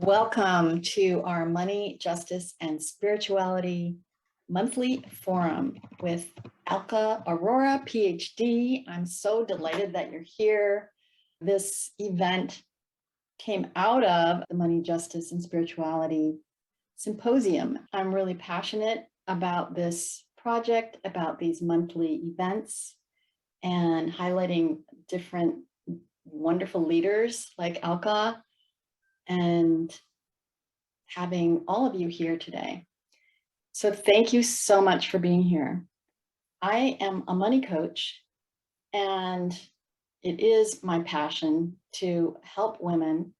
Welcome to our Money, Justice, and Spirituality monthly forum with Alka Aurora, PhD. I'm so delighted that you're here. This event came out of the Money, Justice, and Spirituality Symposium. I'm really passionate about this project, about these monthly events, and highlighting different wonderful leaders like Alka and having all of you here today. So thank you so much for being here. I am a money coach, and it is my passion to help women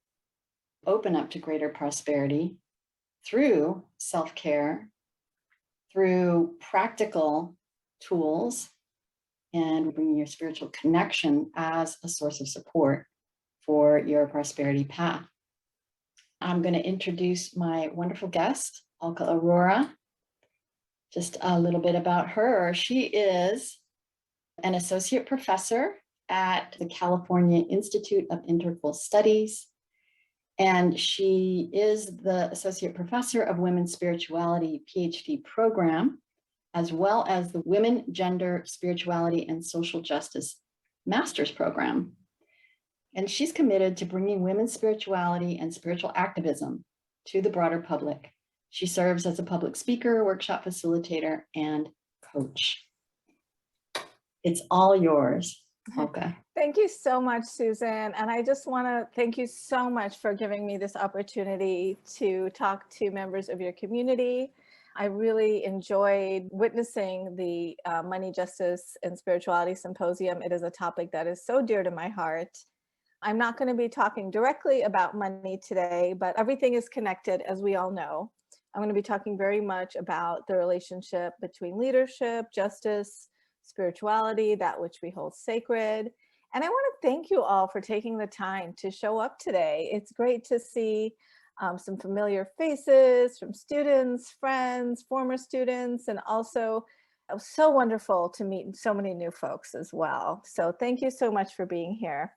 open up to greater prosperity through self-care, through practical tools, and bringing your spiritual connection as a source of support for your prosperity path. I'm going to introduce my wonderful guest, Alka Aurora. Just a little bit about her. She is an associate professor at the California Institute of Integral Studies, and she is the associate professor of Women's Spirituality PhD program, as well as the Women, Gender, Spirituality, and Social Justice Master's program. And she's committed to bringing women's spirituality and spiritual activism to the broader public. She serves as a public speaker, workshop facilitator, and coach. It's all yours, Alka. Thank you so much, Susan. And I just want to thank you so much for giving me this opportunity to talk to members of your community. I really enjoyed witnessing the Money, Justice, and Spirituality Symposium. It is a topic that is so dear to my heart. I'm not going to be talking directly about money today, but everything is connected, as we all know. I'm going to be talking very much about the relationship between leadership, justice, spirituality, that which we hold sacred. And I want to thank you all for taking the time to show up today. It's great to see some familiar faces from students, friends, former students, and also it was so wonderful to meet so many new folks as well. So thank you so much for being here.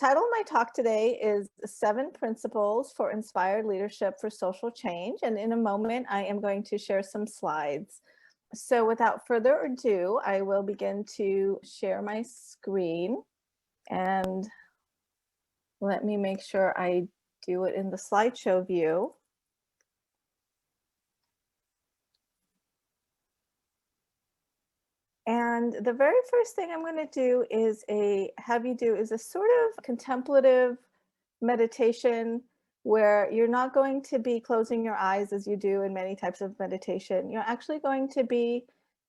Title of my talk today is 7 Principles for Inspired Leadership for Social Change. And in a moment, I am going to share some slides. So without further ado, I will begin to share my screen. And let me make sure I do it in the slideshow view. And the very first thing I'm going to do is have you do a sort of contemplative meditation where you're not going to be closing your eyes as you do in many types of meditation. You're actually going to be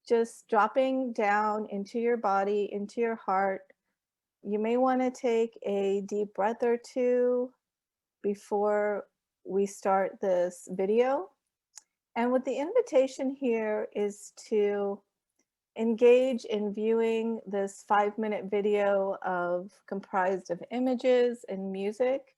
just dropping down into your body, into your heart. You may want to take a deep breath or two before we start this video. And what the invitation here is to engage in viewing this 5-minute video comprised of images and music,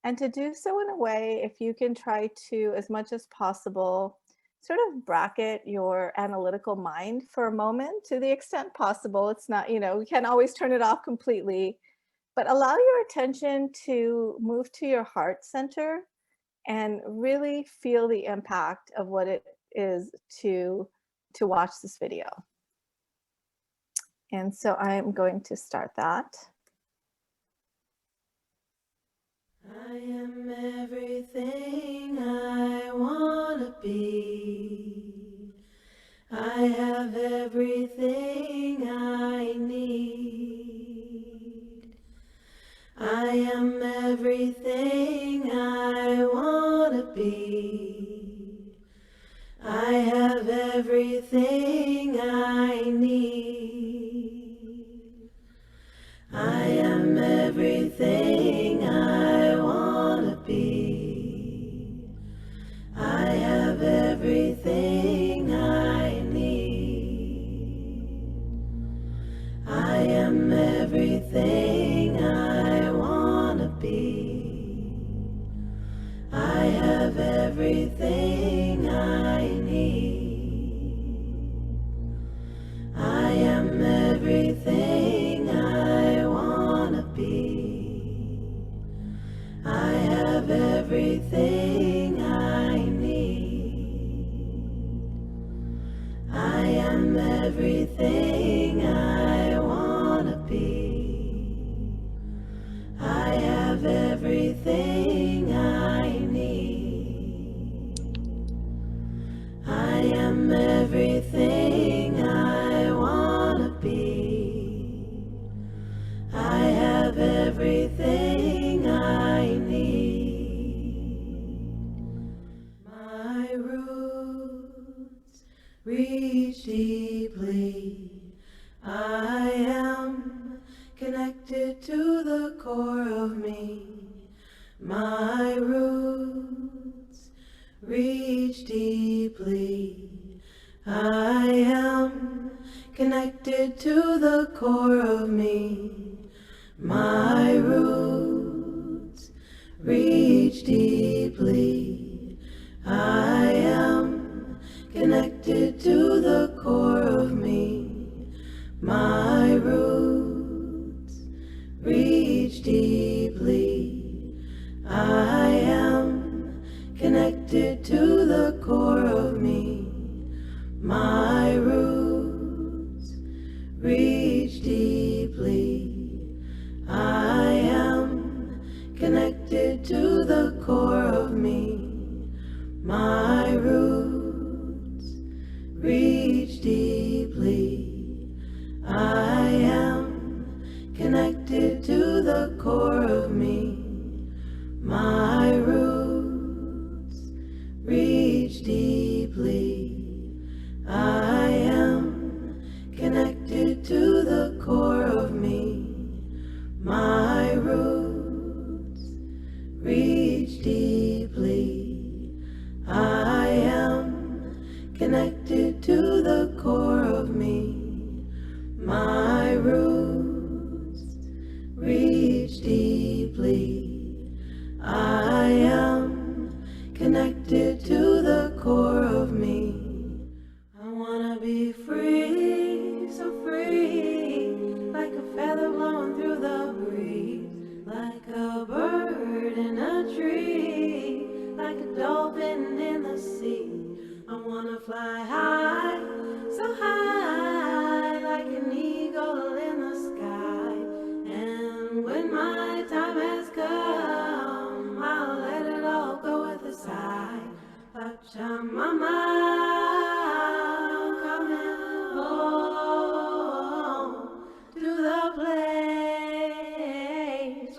and to do so in a way, if you can try to, as much as possible, sort of bracket your analytical mind for a moment to the extent possible. It's not, you can't always turn it off completely, but allow your attention to move to your heart center and really feel the impact of what it is to watch this video. And so I'm going to start that. I am everything I want to be. I have everything I need. I am everything I want to be. I have everything I need. I am everything I want to be. I have everything I need. I am everything I want to be. I have everything I need. I am everything I want to be. I have everything everything I need. I am everything I wanna be. I have everything I need. I am everything I wanna be. I have everything I need. My roots reach deeply. I am connected to the core of me. My roots reach deeply. I am connected to the core of me. My roots reach deeply. I am connected to the core of me. My roots reach deeply. I am connected to the core of me. My roots reach deeply. I am connected to the core of me. My roots reach deeply. I am connected to the core of me. My roots reach deeply. I am connected to the core of me. My roots reach deeply. I am connected to the core of me. My roots reach deeply. I am connected to the core of me. I wanna be free, so free, like a feather blowing through the breeze, like a bird in a tree, like a dolphin in the sea. I wanna fly high, so high, like an eagle in the sky. And when my time has come, I'll let it all go with a sigh. Pachamama, coming home to the place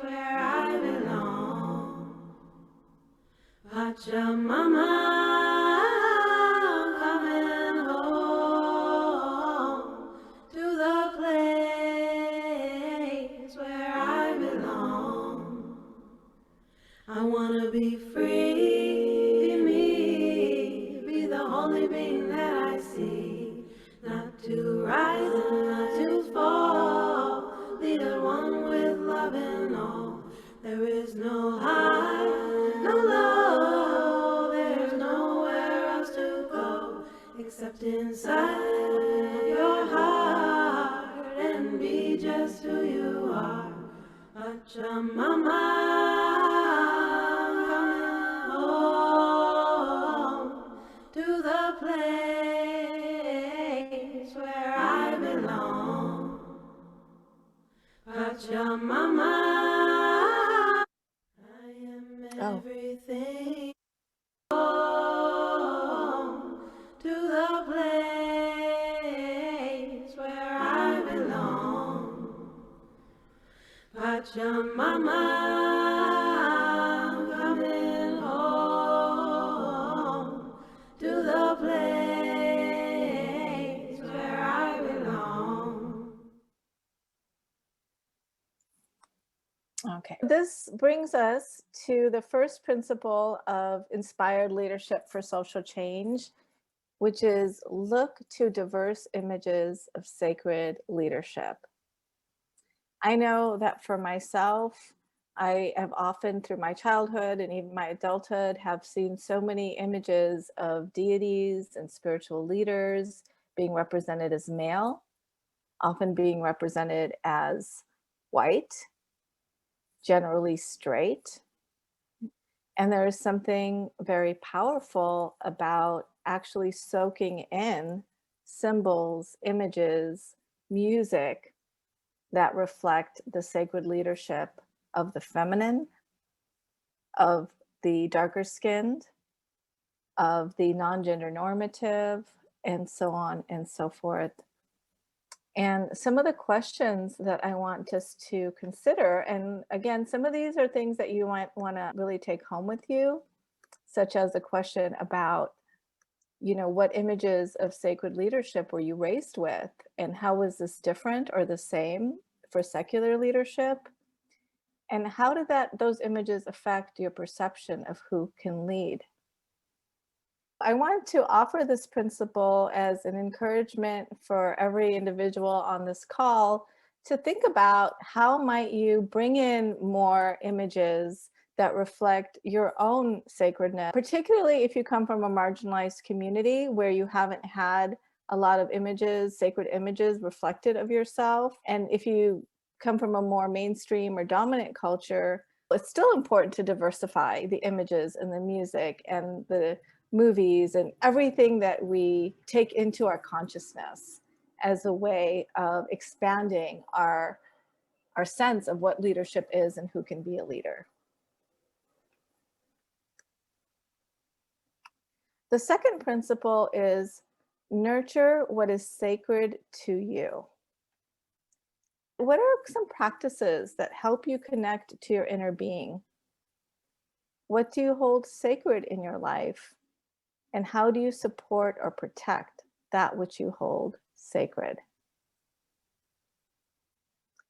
where I belong. Pachamama, coming home to the place where I belong. I wanna be free, be me, be the only being that I see. Not to rise and not to fall, lead at one with love and all. There is no high, no low, there's nowhere else to go except inside your heart and be just who you are. Pachamama, coming home to the place where I belong. Pachamama, I am everything. Home to the place where I belong. Pachamama, coming home to the place where I belong. Okay. This brings us to the first principle of inspired leadership for social change, which is look to diverse images of sacred leadership. I know that for myself, I have often through my childhood and even my adulthood have seen so many images of deities and spiritual leaders being represented as male, often being represented as white, generally straight, And there is something very powerful about actually soaking in symbols, images, music that reflect the sacred leadership of the feminine, of the darker skinned, of the non-gender normative, and so on and so forth. And some of the questions that I want us to consider, and again, some of these are things that you might want to really take home with you, such as the question about, what images of sacred leadership were you raised with? And how was this different or the same for secular leadership? And how did those images affect your perception of who can lead? I want to offer this principle as an encouragement for every individual on this call to think about how might you bring in more images that reflect your own sacredness, particularly if you come from a marginalized community where you haven't had a lot of images, sacred images reflected of yourself. And if you come from a more mainstream or dominant culture, it's still important to diversify the images and the music and the movies and everything that we take into our consciousness as a way of expanding our sense of what leadership is and who can be a leader. The second principle is nurture what is sacred to you. What are some practices that help you connect to your inner being? What do you hold sacred in your life? And how do you support or protect that which you hold sacred?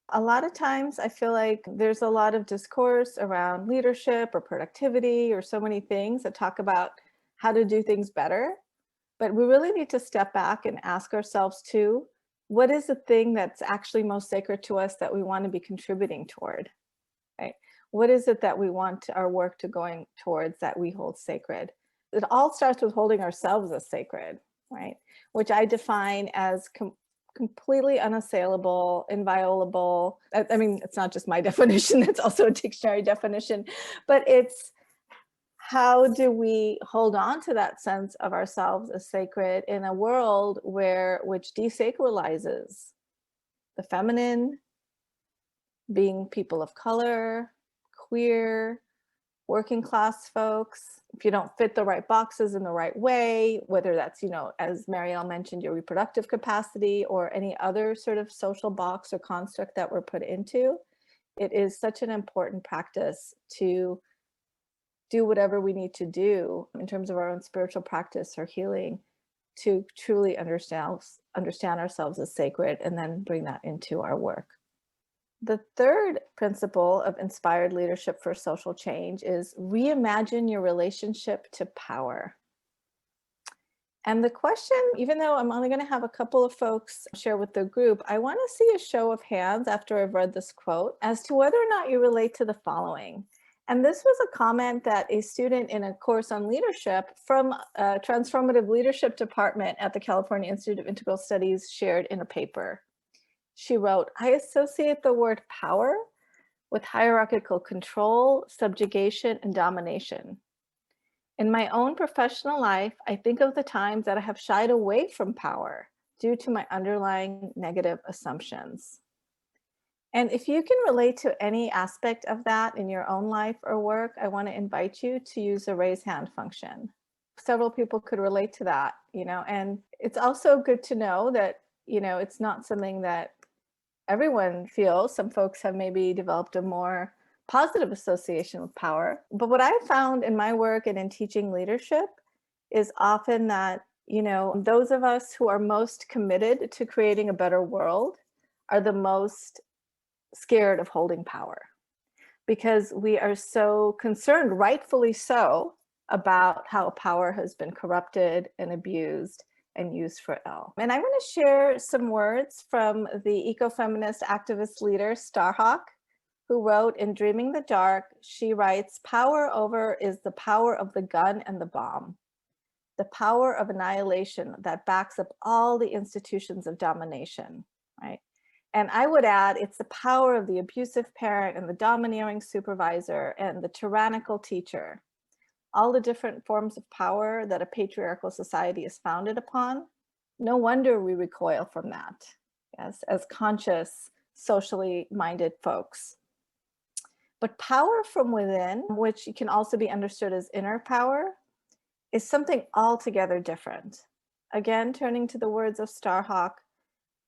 A lot of times I feel like there's a lot of discourse around leadership or productivity or so many things that talk about how to do things better. But we really need to step back and ask ourselves too, what is the thing that's actually most sacred to us that we want to be contributing toward? Right? What is it that we want our work to going towards that we hold sacred? It all starts with holding ourselves as sacred, right? Which I define as completely unassailable, inviolable. I mean, it's not just my definition, it's also a dictionary definition, but it's how do we hold on to that sense of ourselves as sacred in a world which desacralizes the feminine, being people of color, queer, working class folks, if you don't fit the right boxes in the right way, whether that's, as Marielle mentioned, your reproductive capacity or any other sort of social box or construct that we're put into, it is such an important practice to do whatever we need to do in terms of our own spiritual practice or healing to truly understand ourselves as sacred and then bring that into our work. The third principle of inspired leadership for social change is reimagine your relationship to power. And the question, even though I'm only going to have a couple of folks share with the group, I want to see a show of hands after I've read this quote as to whether or not you relate to the following. And this was a comment that a student in a course on leadership from a transformative leadership department at the California Institute of Integral Studies shared in a paper. She wrote, "I associate the word power with hierarchical control, subjugation, and domination. In my own professional life, I think of the times that I have shied away from power due to my underlying negative assumptions." And if you can relate to any aspect of that in your own life or work, I want to invite you to use the raise hand function. Several people could relate to that, and it's also good to know that, it's not something that everyone feels. Some folks have maybe developed a more positive association with power. But what I found in my work and in teaching leadership is often that, those of us who are most committed to creating a better world are the most scared of holding power because we are so concerned, rightfully so, about how power has been corrupted and abused and used for ill. And I'm going to share some words from the ecofeminist activist leader Starhawk, who wrote in Dreaming the Dark. She writes, "Power over is the power of the gun and the bomb, the power of annihilation that backs up all the institutions of domination," right? And I would add, it's the power of the abusive parent and the domineering supervisor and the tyrannical teacher. all the different forms of power that a patriarchal society is founded upon, no wonder we recoil from that, yes, as conscious, socially minded folks. But power from within, which can also be understood as inner power, is something altogether different. Again, turning to the words of Starhawk,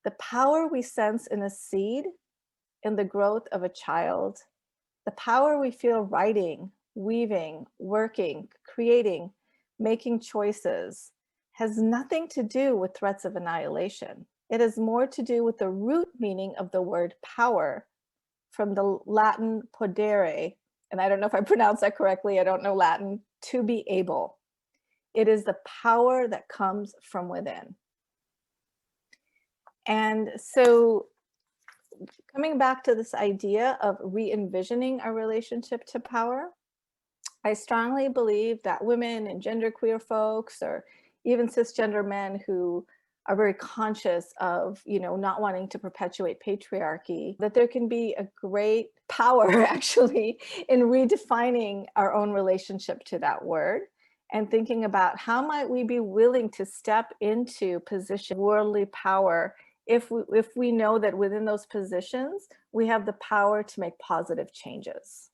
the power we sense in a seed, in the growth of a child, the power we feel writing, weaving, working, creating, making choices, has nothing to do with threats of annihilation. It has more to do with the root meaning of the word power, from the Latin podere, and I don't know if I pronounced that correctly, I don't know Latin, to be able. It is the power that comes from within. And so coming back to this idea of re-envisioning our relationship to power, I strongly believe that women and genderqueer folks, or even cisgender men who are very conscious of, not wanting to perpetuate patriarchy, that there can be a great power actually in redefining our own relationship to that word and thinking about how might we be willing to step into position worldly power if we know that within those positions we have the power to make positive changes,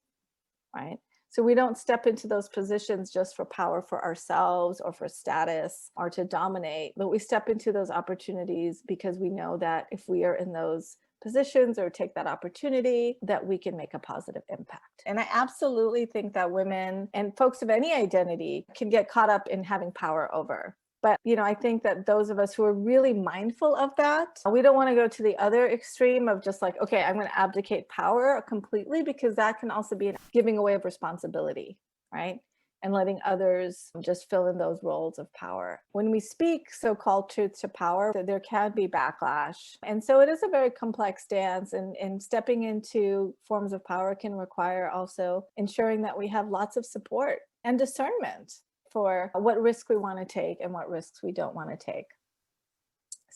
right? So we don't step into those positions just for power for ourselves or for status or to dominate, but we step into those opportunities because we know that if we are in those positions or take that opportunity, that we can make a positive impact. And I absolutely think that women and folks of any identity can get caught up in having power over. But, I think that those of us who are really mindful of that, we don't want to go to the other extreme of just like, okay, I'm going to abdicate power completely, because that can also be giving away of responsibility, right? And letting others just fill in those roles of power. When we speak so-called truth to power, there can be backlash. And so it is a very complex dance, and stepping into forms of power can require also ensuring that we have lots of support and discernment for what risk we want to take and what risks we don't want to take.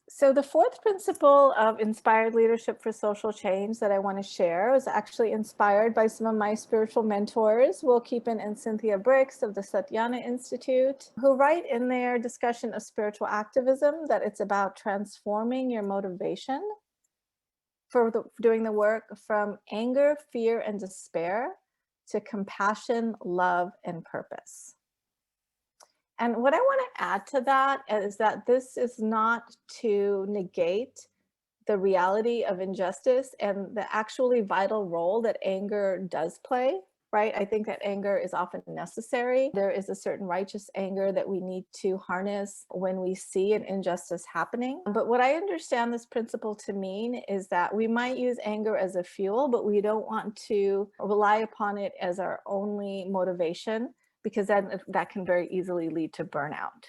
So the fourth principle of inspired leadership for social change that I want to share is actually inspired by some of my spiritual mentors, Will Keepan and Cynthia Briggs of the Satyana Institute, who write in their discussion of spiritual activism that it's about transforming your motivation for doing the work from anger, fear, and despair to compassion, love, and purpose. And what I want to add to that is that this is not to negate the reality of injustice and the actually vital role that anger does play, right? I think that anger is often necessary. There is a certain righteous anger that we need to harness when we see an injustice happening. But what I understand this principle to mean is that we might use anger as a fuel, but we don't want to rely upon it as our only motivation, because then that can very easily lead to burnout.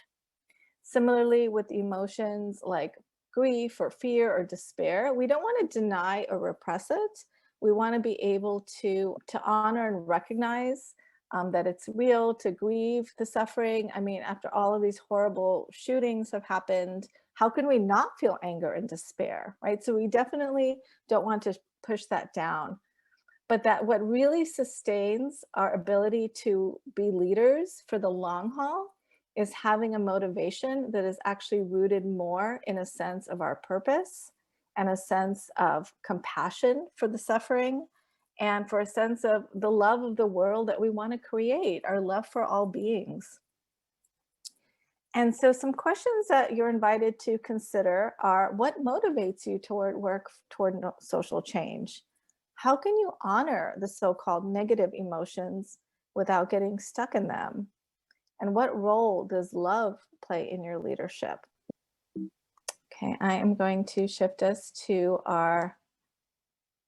Similarly, with emotions like grief or fear or despair, we don't want to deny or repress it. We want to be able to honor and recognize that it's real, to grieve the suffering. I mean, after all of these horrible shootings have happened, how can we not feel anger and despair, right? So we definitely don't want to push that down. But that what really sustains our ability to be leaders for the long haul is having a motivation that is actually rooted more in a sense of our purpose and a sense of compassion for the suffering and for a sense of the love of the world that we want to create, our love for all beings. And so some questions that you're invited to consider are: what motivates you toward work toward social change? How can you honor the so-called negative emotions without getting stuck in them? And what role does love play in your leadership? Okay, I am going to shift us to our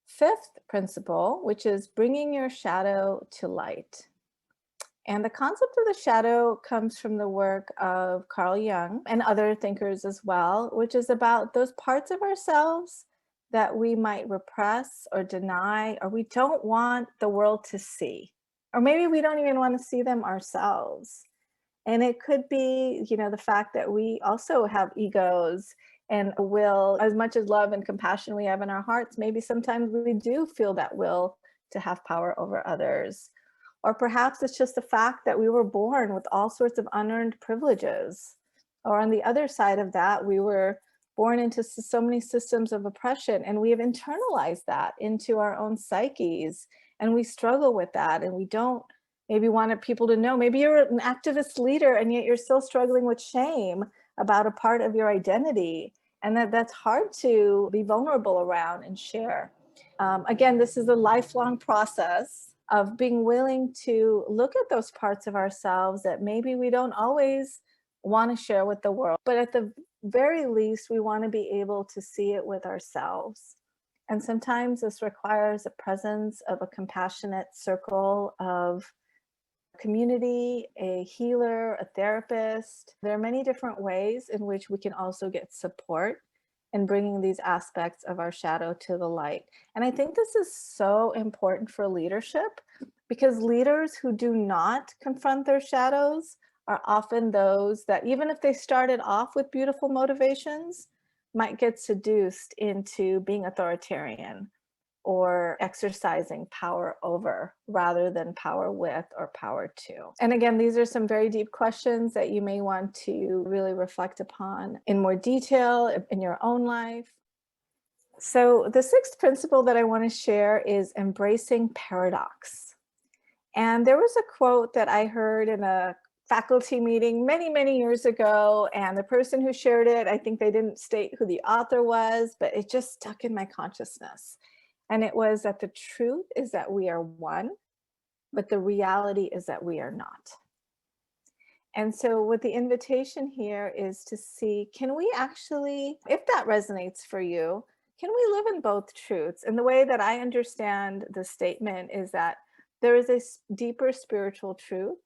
fifth principle, which is bringing your shadow to light. And the concept of the shadow comes from the work of Carl Jung and other thinkers as well, which is about those parts of ourselves that we might repress or deny, or we don't want the world to see, or maybe we don't even want to see them ourselves. And it could be, the fact that we also have egos and a will. As much as love and compassion we have in our hearts, maybe sometimes we do feel that will to have power over others. Or perhaps it's just the fact that we were born with all sorts of unearned privileges. Or on the other side of that, we were born into so many systems of oppression, and we have internalized that into our own psyches, and we struggle with that, and we don't maybe want people to know. Maybe you're an activist leader and yet you're still struggling with shame about a part of your identity, and that's hard to be vulnerable around and share. Again, this is a lifelong process of being willing to look at those parts of ourselves that maybe we don't always want to share with the world, but at the very least, we want to be able to see it with ourselves. And sometimes this requires the presence of a compassionate circle of community, a healer, a therapist. There are many different ways in which we can also get support in bringing these aspects of our shadow to the light. And I think this is so important for leadership, because leaders who do not confront their shadows are often those that, even if they started off with beautiful motivations, might get seduced into being authoritarian or exercising power over rather than power with or power to. And again, these are some very deep questions that you may want to really reflect upon in more detail in your own life. So the sixth principle that I want to share is embracing paradox. And there was a quote that I heard in a faculty meeting many, many years ago, and the person who shared it, I think they didn't state who the author was, but it just stuck in my consciousness. And it was that the truth is that we are one, but the reality is that we are not. And so what the invitation here is to see, can we actually, if that resonates for you, can we live in both truths? And the way that I understand the statement is that there is a deeper spiritual truth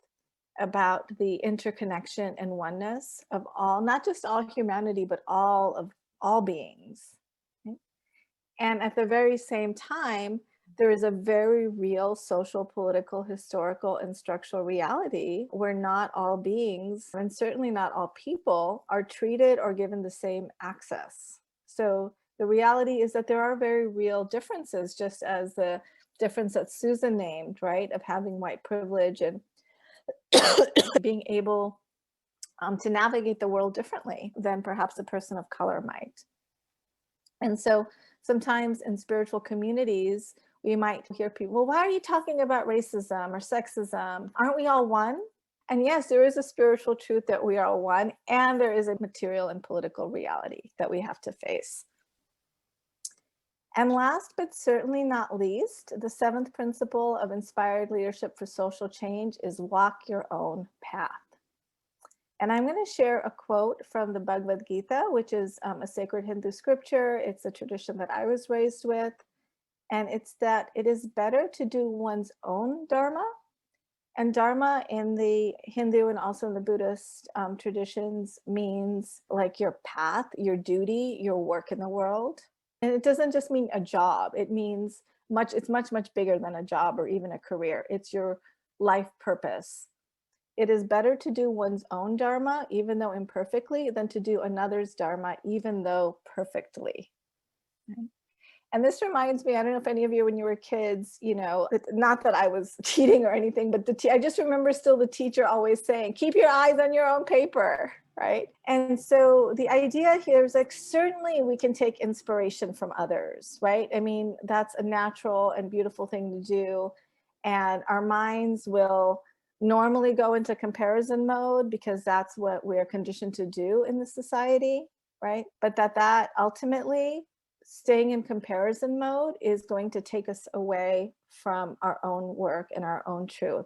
about the interconnection and oneness of all, not just all humanity, but all beings. And at the very same time, there is a very real social, political, historical, and structural reality where not all beings, and certainly not all people, are treated or given the same access. So the reality is that there are very real differences, just as the difference that Susan named, right, of having white privilege and being able to navigate the world differently than perhaps a person of color might. And so sometimes in spiritual communities, we might hear people, well, why are you talking about racism or sexism? Aren't we all one? And yes, there is a spiritual truth that we are all one, and there is a material and political reality that we have to face. And last, but certainly not least, the seventh principle of inspired leadership for social change is walk your own path. And I'm going to share a quote from the Bhagavad Gita, which is a sacred Hindu scripture. It's a tradition that I was raised with. And it's that it is better to do one's own dharma. And dharma in the Hindu and also in the Buddhist traditions means like your path, your duty, your work in the world. And it doesn't just mean a job. It means it's much, much bigger than a job or even a career. It's your life purpose. It is better to do one's own dharma, even though imperfectly, than to do another's dharma, even though perfectly. And this reminds me, I don't know if any of you, when you were kids, you know, not that I was cheating or anything, but I just remember still the teacher always saying, keep your eyes on your own paper, right? And so the idea here is like, certainly we can take inspiration from others, right? I mean, that's a natural and beautiful thing to do. And our minds will normally go into comparison mode because that's what we're conditioned to do in the society, right? But that ultimately, staying in comparison mode is going to take us away from our own work and our own truth.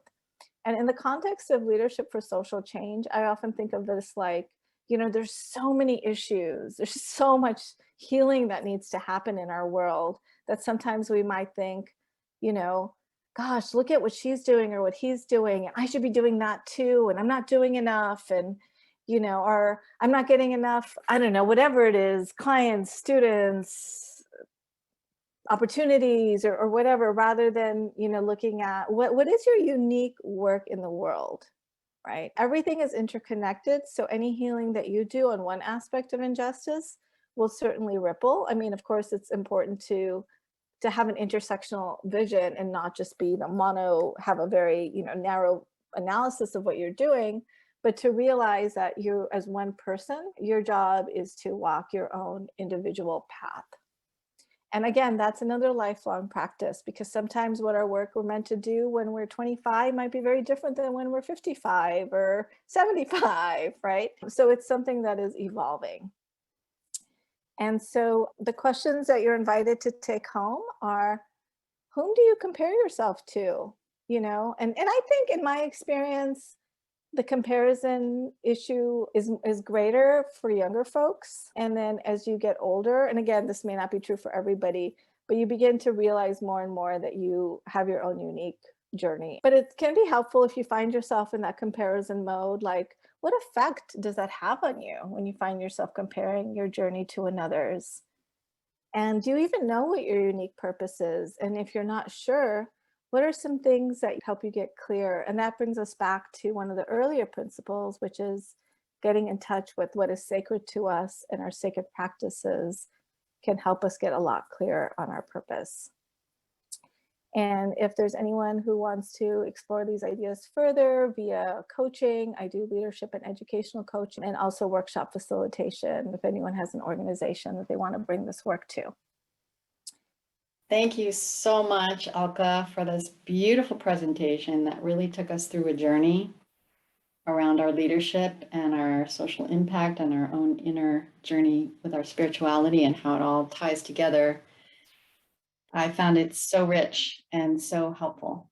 And in the context of leadership for social change, I often think of this like, you know, there's so many issues, there's so much healing that needs to happen in our world that sometimes we might think, you know, gosh, look at what she's doing or what he's doing, and I should be doing that too, and I'm not doing enough, and you know, or I'm not getting enough, I don't know, whatever it is, clients, students, opportunities, or whatever, rather than, you know, looking at what is your unique work in the world, right? Everything is interconnected. So any healing that you do on one aspect of injustice will certainly ripple. I mean, of course, it's important to to have an intersectional vision and not just be have a very, narrow analysis of what you're doing, but to realize that you, as one person, your job is to walk your own individual path. And again, that's another lifelong practice, because sometimes what our work we're meant to do when we're 25 might be very different than when we're 55 or 75, right? So it's something that is evolving. And so the questions that you're invited to take home are, whom do you compare yourself to? And I think in my experience, the comparison issue is greater for younger folks. And then as you get older, and again, this may not be true for everybody, but you begin to realize more and more that you have your own unique journey. But it can be helpful if you find yourself in that comparison mode, like, what effect does that have on you when you find yourself comparing your journey to another's? And do you even know what your unique purpose is? And if you're not sure, what are some things that help you get clear? And that brings us back to one of the earlier principles, which is getting in touch with what is sacred to us, and our sacred practices can help us get a lot clearer on our purpose. And if there's anyone who wants to explore these ideas further via coaching, I do leadership and educational coaching, and also workshop facilitation if anyone has an organization that they want to bring this work to. Thank you so much, Alka, for this beautiful presentation that really took us through a journey around our leadership and our social impact and our own inner journey with our spirituality and how it all ties together. I found it so rich and so helpful.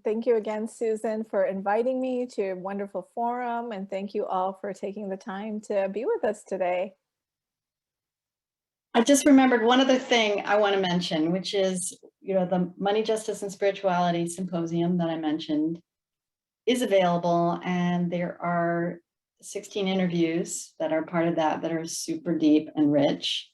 Thank you again, Susan, for inviting me to your wonderful forum, and thank you all for taking the time to be with us today. I just remembered one other thing I want to mention, which is, the Money, Justice, and Spirituality Symposium that I mentioned is available, and there are 16 interviews that are part of that are super deep and rich.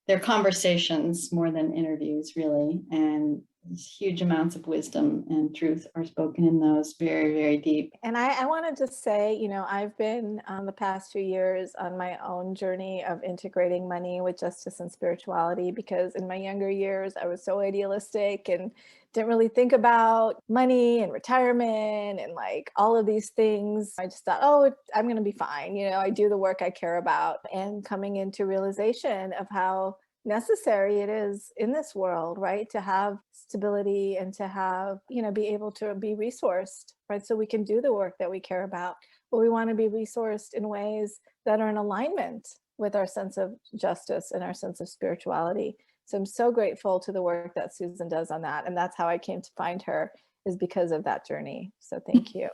They're conversations more than interviews, really, and huge amounts of wisdom and truth are spoken in those, very, very deep. And I wanted to say, I've been the past few years on my own journey of integrating money with justice and spirituality, because in my younger years, I was so idealistic and didn't really think about money and retirement and like all of these things. I just thought, oh, I'm going to be fine. I do the work I care about, and coming into realization of how necessary it is in this world, right, to have stability and to have, be able to be resourced, right, so we can do the work that we care about. But we want to be resourced in ways that are in alignment with our sense of justice and our sense of spirituality. So I'm so grateful to the work that Susan does on that, and that's how I came to find her, is because of that journey. So thank you.